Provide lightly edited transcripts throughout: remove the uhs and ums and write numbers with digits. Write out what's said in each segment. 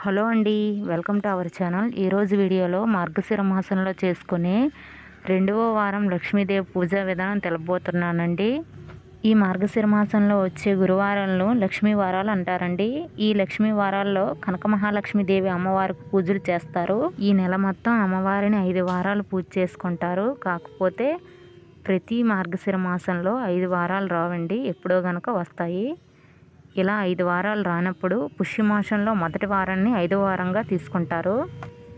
Hello అండి, welcome to our channel. ఈరోజు వీడియోలో మార్గశిర మాసంలో చేసుకునే రెండవ వారం లక్ష్మీదేవి పూజా విధానం తెలుపబోతున్నానండి. ఈ మార్గశిర మాసంలో వచ్చే గురువారాలను లక్ష్మీ వారాలు అంటారండి. ఈ లక్ష్మీ వారాల్లో కనక మహాలక్ష్మీదేవి అమ్మవారికి పూజలు చేస్తారు. ఈ నెల మొత్తం అమ్మవారిని 5 వారాలు పూజ చేసుకుంటారు. కాకపోతే ప్రతి మార్గశిర మాసంలో 5 వారాలు రావండి, ఎప్పుడో గనక వస్తాయి. ఇలా 5 వారాలు రానప్పుడు పుష్యమాసంలో మొదటి వారాన్ని 5వ వారంగా తీసుకుంటారు.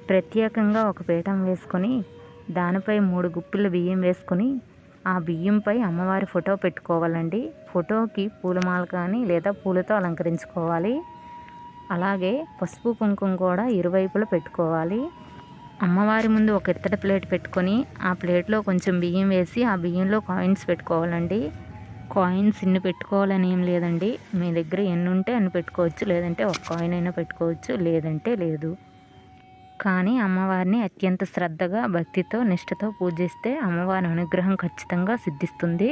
ప్రత్యేకంగా ఒక పీఠం వేసుకొని దానిపై 3 గుప్పిళ్ళ బియ్యం వేసుకొని ఆ బియ్యంపై అమ్మవారి ఫోటో పెట్టుకోవాలండి. ఫోటోకి పూలమాల కానీ లేదా పూలతో అలంకరించుకోవాలి. అలాగే పసుపు కుంకుమ కూడా ఇరువైపులా పెట్టుకోవాలి. అమ్మవారి ముందు ఒక ఇత్తడి ప్లేట్ పెట్టుకొని ఆ ప్లేట్లో కొంచెం బియ్యం వేసి ఆ బియ్యంలో కాయిన్స్ పెట్టుకోవాలండి. కాయిన్స్ ఇన్ని పెట్టుకోవాలని ఏం లేదండి, మీ దగ్గర ఎన్ని ఉంటే అన్ని పెట్టుకోవచ్చు, లేదంటే ఒక కాయిన్ అయినా పెట్టుకోవచ్చు, లేదంటే లేదు. కానీ అమ్మవారిని అత్యంత శ్రద్ధగా భక్తితో నిష్ఠతో పూజిస్తే అమ్మవారి అనుగ్రహం ఖచ్చితంగా సిద్ధిస్తుంది.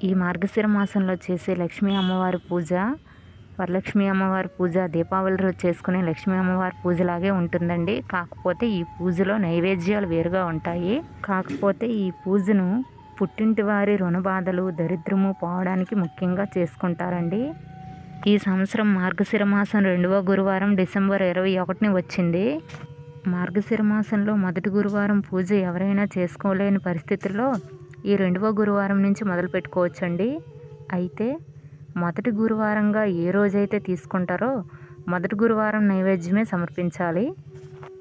ఈ మార్గశిర మాసంలో చేసే లక్ష్మీ అమ్మవారి పూజ వరలక్ష్మీ అమ్మవారి పూజ దీపావళి రోజు చేసుకునే లక్ష్మీ అమ్మవారి పూజలాగే ఉంటుందండి. కాకపోతే ఈ పూజలో నైవేద్యాలు వేరుగా ఉంటాయి. కాకపోతే ఈ పూజను పుట్టింటి వారి రుణబాధలు దరిద్రము పోవడానికి ముఖ్యంగా చేసుకుంటారండి. ఈ సంవత్సరం మార్గశిర మాసం 2వ గురువారం డిసెంబర్ 21ని వచ్చింది. మార్గశిర మాసంలో మొదటి గురువారం పూజ ఎవరైనా చేసుకోలేని పరిస్థితుల్లో ఈ 2వ గురువారం నుంచి మొదలు పెట్టుకోవచ్చండి. అయితే మొదటి గురువారంగా ఏ రోజైతే తీసుకుంటారో మొదటి గురువారం నైవేద్యమే సమర్పించాలి.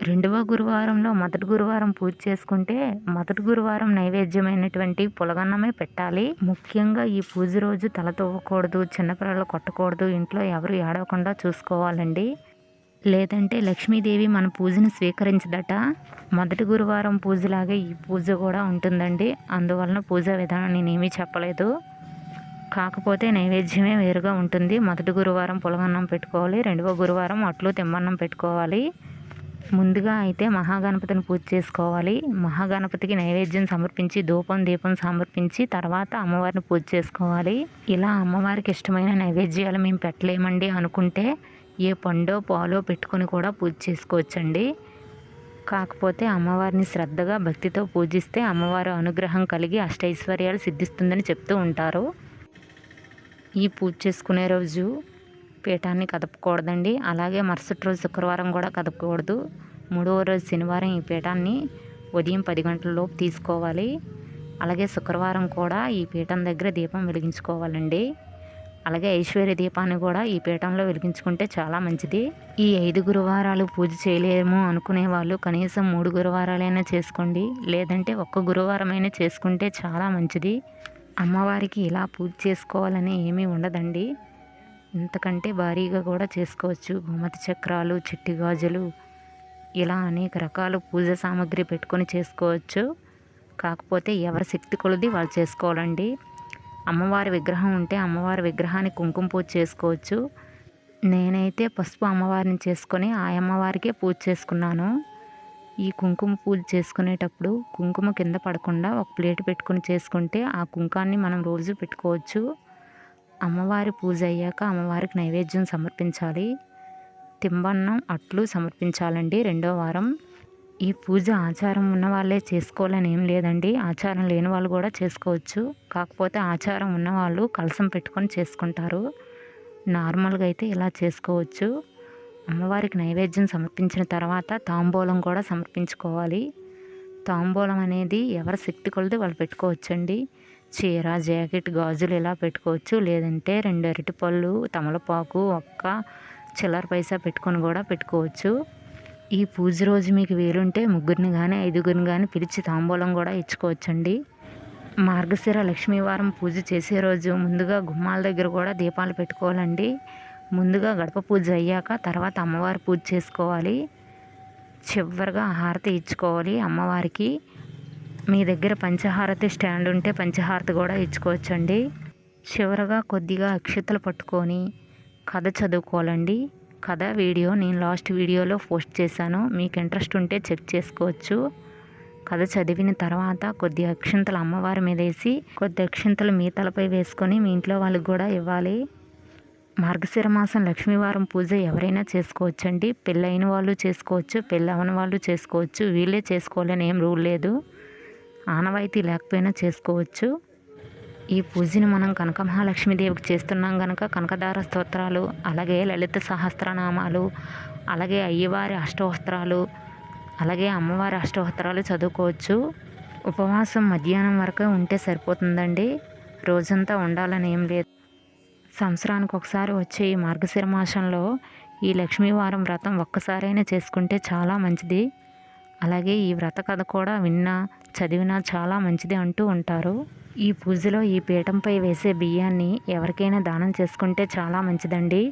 2వ గురువారంలో మొదటి గురువారం పూజ చేసుకుంటే మొదటి గురువారం నైవేద్యమైనటువంటి పులగన్నమే పెట్టాలి. ముఖ్యంగా ఈ పూజ రోజు తల తవ్వకూడదు, చిన్నపిల్లలు కొట్టకూడదు, ఇంట్లో ఎవరు ఏడవకుండా చూసుకోవాలండి. లేదంటే లక్ష్మీదేవి మన పూజను స్వీకరించదట. మొదటి గురువారం పూజలాగే ఈ పూజ కూడా ఉంటుందండి. అందువలన పూజా విధానం నేనేమీ చెప్పలేదు. కాకపోతే నైవేద్యమే వేరుగా ఉంటుంది. మొదటి గురువారం పులగన్నం పెట్టుకోవాలి, 2వ గురువారం అట్లు తిమ్మన్నం పెట్టుకోవాలి. ముందుగా అయితే మహాగణపతిని పూజ చేసుకోవాలి. మహాగణపతికి నైవేద్యం సమర్పించి ధూపం దీపం సమర్పించి తర్వాత అమ్మవారిని పూజ చేసుకోవాలి. ఇలా అమ్మవారికి ఇష్టమైన నైవేద్యాలు మేము పెట్టలేమండి అనుకుంటే ఏ పండో పాలో పెట్టుకొని కూడా పూజ చేసుకోవచ్చండి. కాకపోతే అమ్మవారిని శ్రద్ధగా భక్తితో పూజిస్తే అమ్మవారి అనుగ్రహం కలిగి అష్టైశ్వర్యాలు సిద్ధిస్తుందని చెప్తూ ఉంటారు. ఈ పూజ చేసుకునే రోజు పీఠాన్ని కదపకూడదండి. అలాగే మరుసటి రోజు శుక్రవారం కూడా కదపకూడదు. 3వ రోజు శనివారం ఈ పీఠాన్ని ఉదయం 10 గంటలలోపు తీసుకోవాలి. అలాగే శుక్రవారం కూడా ఈ పీఠం దగ్గర దీపం వెలిగించుకోవాలండి. అలాగే ఐశ్వర్య దీపాన్ని కూడా ఈ పీఠంలో వెలిగించుకుంటే చాలా మంచిది. ఈ 5 గురువారాలు పూజ చేయలేము అనుకునే వాళ్ళు కనీసం 3 గురువారాలైనా చేసుకోండి, లేదంటే ఒక్క గురువారమైనా చేసుకుంటే చాలా మంచిది. అమ్మవారికి ఇలా పూజ చేసుకోవాలని ఏమీ ఉండదండి, ఇంతకంటే భారీగా కూడా చేసుకోవచ్చు. గోమతి చక్రాలు, చిట్టి గాజులు, ఇలా అనేక రకాల పూజ సామాగ్రి పెట్టుకొని చేసుకోవచ్చు. కాకపోతే ఎవరి శక్తి కొలది వాళ్ళు చేసుకోవాలండి. అమ్మవారి విగ్రహం ఉంటే అమ్మవారి విగ్రహానికి కుంకుమ పూజ చేసుకోవచ్చు. నేనైతే పసుపు అమ్మవారిని చేసుకొని ఆ అమ్మవారికే పూజ చేసుకున్నాను. ఈ కుంకుమ పూజ చేసుకునేటప్పుడు కుంకుమ కింద పడకుండా ఒక ప్లేట్ పెట్టుకొని చేసుకుంటే ఆ కుంకాన్ని మనం రోజు పెట్టుకోవచ్చు. అమ్మవారి పూజ అయ్యాక అమ్మవారికి నైవేద్యం సమర్పించాలి. తింబన్నం అట్లు సమర్పించాలండి 2వ వారం. ఈ పూజ ఆచారం ఉన్న వాళ్ళే చేసుకోవాలని ఏం లేదండి, ఆచారం లేని వాళ్ళు కూడా చేసుకోవచ్చు. కాకపోతే ఆచారం ఉన్నవాళ్ళు కలశం పెట్టుకొని చేసుకుంటారు. నార్మల్గా అయితే ఇలా చేసుకోవచ్చు. అమ్మవారికి నైవేద్యం సమర్పించిన తర్వాత తాంబూలం కూడా సమర్పించుకోవాలి. తాంబూలం అనేది ఎవరి శక్తి కొలది వాళ్ళు పెట్టుకోవచ్చండి. చీర, జాకెట్, గాజులు ఇలా పెట్టుకోవచ్చు. లేదంటే 2 అరటిపళ్ళు, తమలపాకు, ఒక్క చిల్లర పైసా పెట్టుకొని కూడా పెట్టుకోవచ్చు. ఈ పూజ రోజు మీకు వీలుంటే 3 కానీ 5 కానీ పిలిచి తాంబూలం కూడా ఇచ్చుకోవచ్చండి. మార్గశిర లక్ష్మీవారం పూజ చేసే రోజు ముందుగా గుమ్మాల దగ్గర కూడా దీపాలు పెట్టుకోవాలండి. ముందుగా గడప పూజ అయ్యాక తర్వాత అమ్మవారి పూజ చేసుకోవాలి. చివరిగా హారతి ఇచ్చుకోవాలి అమ్మవారికి. మీ దగ్గర పంచహారతి స్టాండ్ ఉంటే పంచహారతి కూడా ఇచ్చుకోవచ్చండి. చివరగా కొద్దిగా అక్షతలు పట్టుకొని కథ చదువుకోవాలండి. కథ వీడియో నేను లాస్ట్ వీడియోలో పోస్ట్ చేశాను, మీకు ఇంట్రెస్ట్ ఉంటే చెక్ చేసుకోవచ్చు. కథ చదివిన తర్వాత కొద్ది అక్షంతలు అమ్మవారి మీద వేసి కొద్ది అక్షంతలు మీ తలపై వేసుకొని మీ ఇంట్లో వాళ్ళకి కూడా ఇవ్వాలి. మార్గశిర మాసం లక్ష్మీవారం పూజ ఎవరైనా చేసుకోవచ్చండి. పెళ్ళైన వాళ్ళు చేసుకోవచ్చు, పెళ్ళవని వాళ్ళు చేసుకోవచ్చు. వీళ్ళే చేసుకోవాలని ఏం రూల్ లేదు. ఆనవాయితీ లేకపోయినా చేసుకోవచ్చు. ఈ పూజని మనం కనక మహాలక్ష్మీదేవికి చేస్తున్నాం కనుక కనకదార స్తోత్రాలు, అలాగే లలిత సహస్రనామాలు, అలాగే అయ్యవారి అష్టోత్తరాలు, అలాగే అమ్మవారి అష్టోత్తరాలు చదువుకోవచ్చు. ఉపవాసం మధ్యాహ్నం వరకు ఉంటే సరిపోతుందండి. రోజంతా ఉండాలని ఏం లేదు. సంవత్సరానికి ఒకసారి వచ్చే ఈ మార్గశిర మాసంలో ఈ లక్ష్మీవారం వ్రతం ఒక్కసారైనా చేసుకుంటే చాలా మంచిది. అలాగే ఈ వ్రత కథ కూడా విన్నా చదివినా చాలా మంచిది అంటూ ఉంటారు. ఈ పూజలో ఈ పీఠంపై వేసే బియ్యాన్ని ఎవరికైనా దానం చేసుకుంటే చాలా మంచిదండి.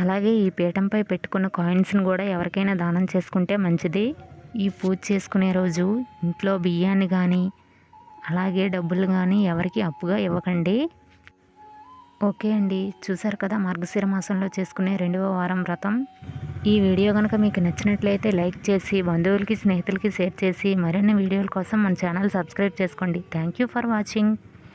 అలాగే ఈ పీఠంపై పెట్టుకున్న కాయిన్స్ని కూడా ఎవరికైనా దానం చేసుకుంటే మంచిది. ఈ పూజ చేసుకునే రోజు ఇంట్లో బియ్యాన్ని కానీ అలాగే డబ్బులు కానీ ఎవరికి అప్పుగా ఇవ్వకండి. ఓకే అండి, చూసారు కదా మార్గశిర మాసంలో చేసుకునే 2వ వారం వ్రతం. ఈ వీడియో కనుక మీకు నచ్చినట్లయితే లైక్ చేసి బంధువులకి స్నేహితులకి షేర్ చేసి మరిన్ని వీడియోల కోసం మన ఛానల్ సబ్స్క్రైబ్ చేసుకోండి. Thank you for watching.